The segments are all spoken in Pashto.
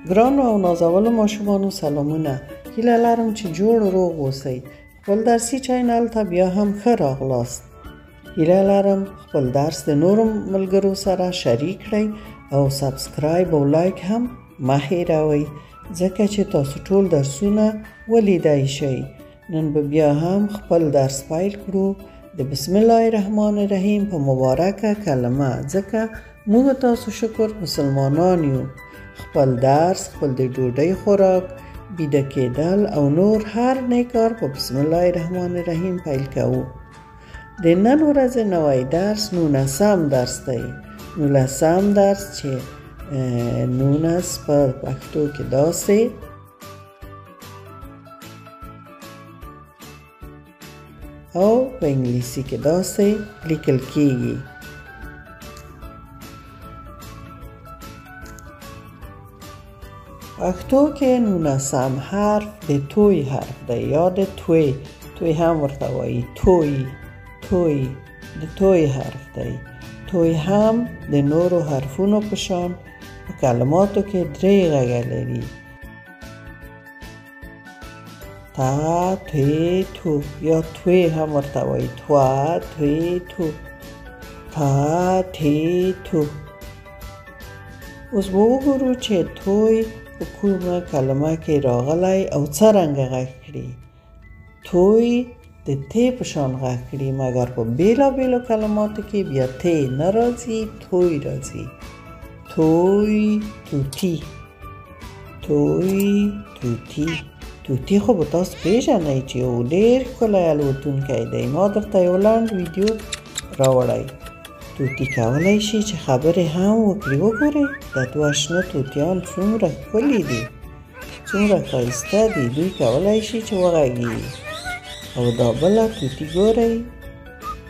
ګرانو او نازولو ماشومانو سلامونه. هیله لرم چې جوړ روغ اوسئ. خپل درسي چینل ته بیا هم ښه راغلاست. هیله لرم خپل درس د نورو ملګرو سره شریک کړئ او سبسکرایب او لایک هم مه هیروئ، ځکه چې تاسو ټول درسونه ولیدای شئ. نن به بیا هم خپل درس پیل کړو د بسم الله الرحمن الرحیم په مبارکه کلمه، ځکه موږ تاسو شکر مسلمانان یو. خپل درس، خپل د ډوډۍ خوراک، بیده کېدل او نور هر نیکار په بسم الله الرحمن الرحیم پیل کوو. د نن ورځې نوی درس 19م درس دی. 19م درس چې 19 په پښتو کې داسې او په انګلیسي کې داسې لیکل کېږي. پښتو کې 19م حرف د توی حرف دی یا د توی هم ورته وایي. توی د توی حرف دی. توی هم د نورو حرفونو په شان په کلماتو کې 3 غږه لري. تا، توی، تو یا توی هم ورته وایي. توا، توی، تو. تا، تی، تو. اوس به وګورو چې توی په کومه کلمه کې راغلی او څرنګه غږ کړي. توی د تی په شان غږ کړي، مګر په بیلابیلو کلماتو کې بیا تی نه راځي، توی راځي. توی، توتی. توی، توتی. توتی خو به تاسو پیژنئ چې یو ډېر ښکلی الوتونکی دی. ما درته یو لنډ ویډیو راوړی. توتی کولی شي چې خبرې هم وکړي. وګورئ دا 2 شنه توتیان څومره ښکلي دي، څومره ښایسته دي. دوی کولی شي چې وغږېږي. او دا بله توتی ګورئ،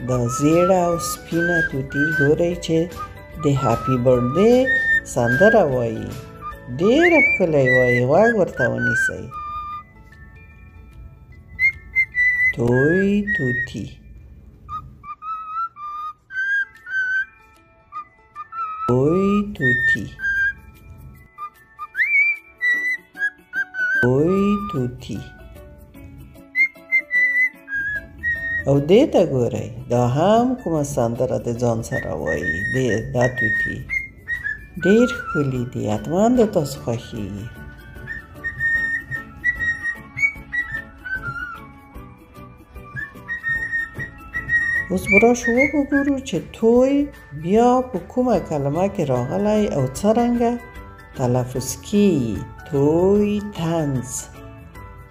دا زیړه او سپینه توتی ګورئ چې د هاپي برډې سندره وایي. ډېره ښکلی وایي، غوږ ورته ونیسئ. توی، توتی. توی، توتی. توی، توتی. او دې ته ګورئ، دا هم کومه سندره د ځان سره وایي. دا توتی ډېر ښکلي دي، حتما د تاسو خوښېږي. اوس به راشو وګورو چې توی بیا په کومه کلمه کې راغلی او څرنګه تلفظ کېږي. توی طنز.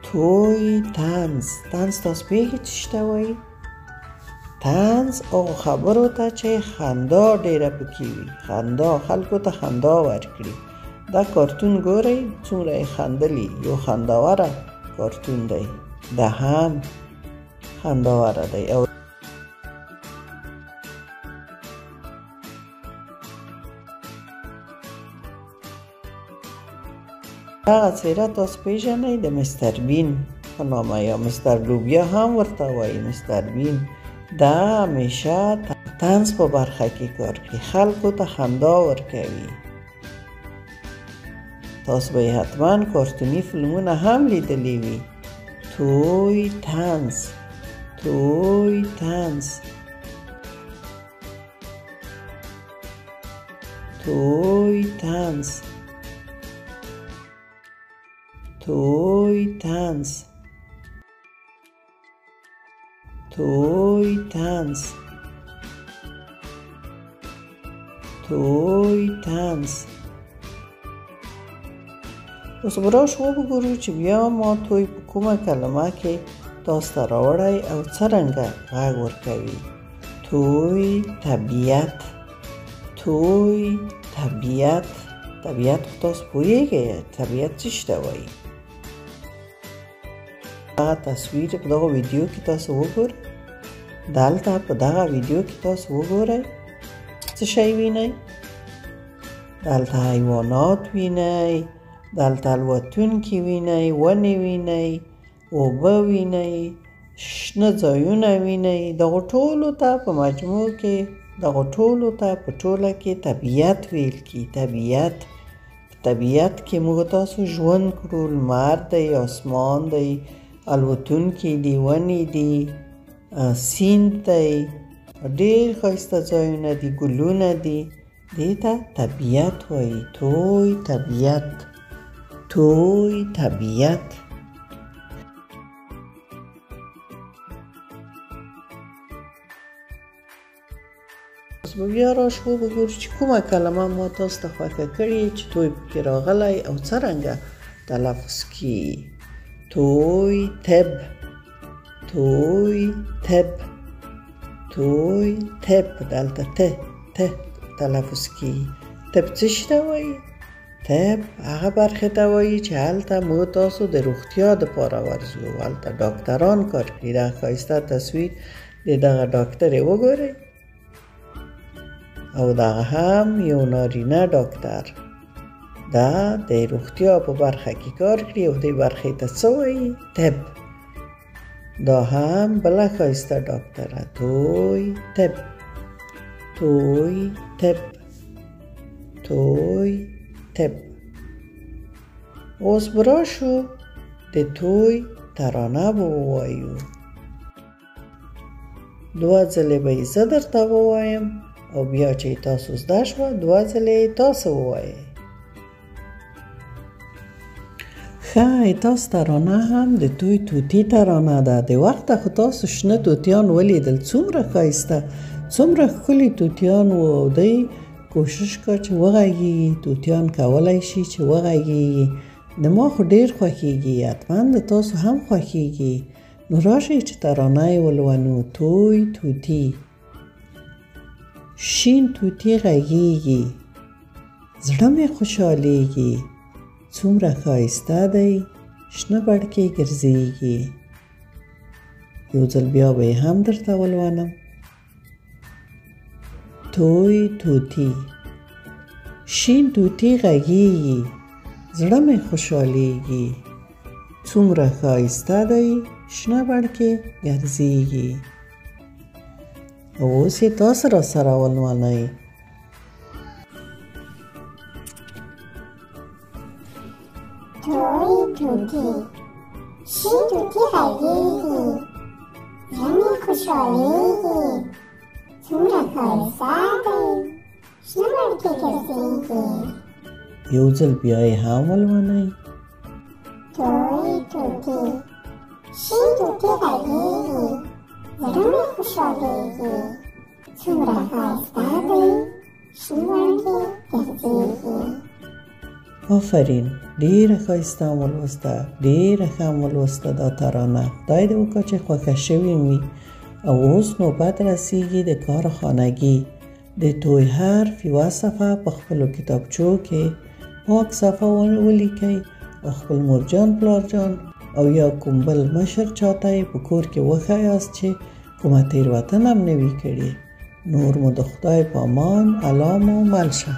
توی طنز. طنز تاسو پوهېږئ چې څه ته وایي؟ طنز هغو خبرو ته چې خندا ډېره پکې وي، خندا، خلکو ته خندا ورکړي. دا کارتون ګورئ څومره یې خندلي، یو خنداوره کارتون دی. دا هم خنداوره دی. او هغه څېره تاسو پیژنئ د مستر بین په نامه، یا مستر لوبیا هم ورته وایي. مستر بین دا همیشه طنز په برخه کې کار کوي، خلکو ته خندا ورکوي. تاسو به یې حتما کارتوني فلمونه هم لیدلي وي. توی طنز. توی طنز. توی طنز. توی طنز. توی طنز. توی طنز. اوس به راشو وګورو چې بیا ما توی په کومه کلمه کې تاسو ته راوړی او څرنګه غږ ورکوي. توی طبیعت. توی طبیعت. طبیعت خو تاسو پوهېږئ طبیعت څه ته وایي. دغه تصویر په دغه ویډیو کې تاسو وګورئ. دلته په دغه ویډیو کې تاسو وګورئ څه شی وینئ. دلته حیوانات وینئ، دلته الوتونکي وینئ، ونې وینئ، اوبه وینئ، شنه ځایونه وینئ. دغو ټولو ته په مجموع کې دغو ټولو ته په ټوله کې طبیعت ویل کېږي. طبیعت طبیعت کې موږ تاسو ژوند کړو، لمر دی، اسمان دی، الوتونکي دي، ونې دي، سیند دی، ډېر ښایسته ځایونه دي، ګلونه دي. دې ته طبیعت وایي. توی طبیعت، توی طبیعت. اوس به بیا راشو وګورو چې کومه کلمه ما تاسو ته خوښه کړې چې توی پکې راغلی او څرنګه تلفظ کیږي. توی طب، توی طب، توی طب. دلته ته تلفظ کیږي. طب څه شي ته وایي؟ طب هغه برخې ته وایي چې هلته موږ تاسو د روغتیا دپاره ورځو، هلته ډاکټران کار کوي. دا ښایسته تصویر د دغه ډاکټر یې وګورئ، او دغه هم یو نارینه ډاکټر دا د روغتیا په برخه کې کار کوي او دې برخې ته څه وایي؟ طب. دا هم بله ښایسته ډاکټره. توی طب، توی طب، توی طب. اوس به راشو د توی ترانه به ووایو. 2 ځلې به یې زه درته ووایم او بیا چې تاسو زده شوه 2 ځلې تاسو ووایئ. ښه، تاسو ترانه هم د توی توتی ترانه ده. د وخته خو تاسو شنه توتیان ولیدل، څومره ښایسته، څومره ښکلي توتیان و. او دی کوشش کا چې وغږیږي. توتیان کولی شي چې وغږیږي. د ما خو ډېر خوښیږي، حتما د تاسو هم خوښیږي. نو راشئ چې ترانه یې ولولو. توی توتی. شین توتی غږیږي، زړه مې خوشحالیږي. څومره ښایسته دی، شنه بڼکې ګرځیږي. یو ځل بیا به یې هم درته ولولم. توی توتی. شین توتی غږیږي، زړه مې خوشحالیږي. څومره ښایسته دی، شنه بڼکې ګرځیږي. اوس یې تاسو را سره ولولئ. توی توتی. شین توتی غږیږي، زړه مې خوشحالیږي. څومره ښایسته دی، شنه بڼکې ګرځیږي. یو ځل بیا یې هم ولولئ. توی توتی. شین توتی غږیږي، زړه مې خوشحالیږي. څومره ښایسته دی، شنه بڼکې ګرځیږي. آفرین، ډېره ښایسته مو لوسته، ډېره ښه مو لوسته دا ترانه. خدای دې وکړه چې خوښه شوې وي. او اوس نوبت رسیږي د کار خانګي. د توی حرف یوه صفحه په خپلو کتابچو کې پاک صفحه ولیکئ او خپل مورجان پلارجان او یا کوم بل مشر چاته یې په کور کې وښایاست چې کومه تېروتنه هم نه وي کړې. نور مو د خدای په امان. الله مو مل شه.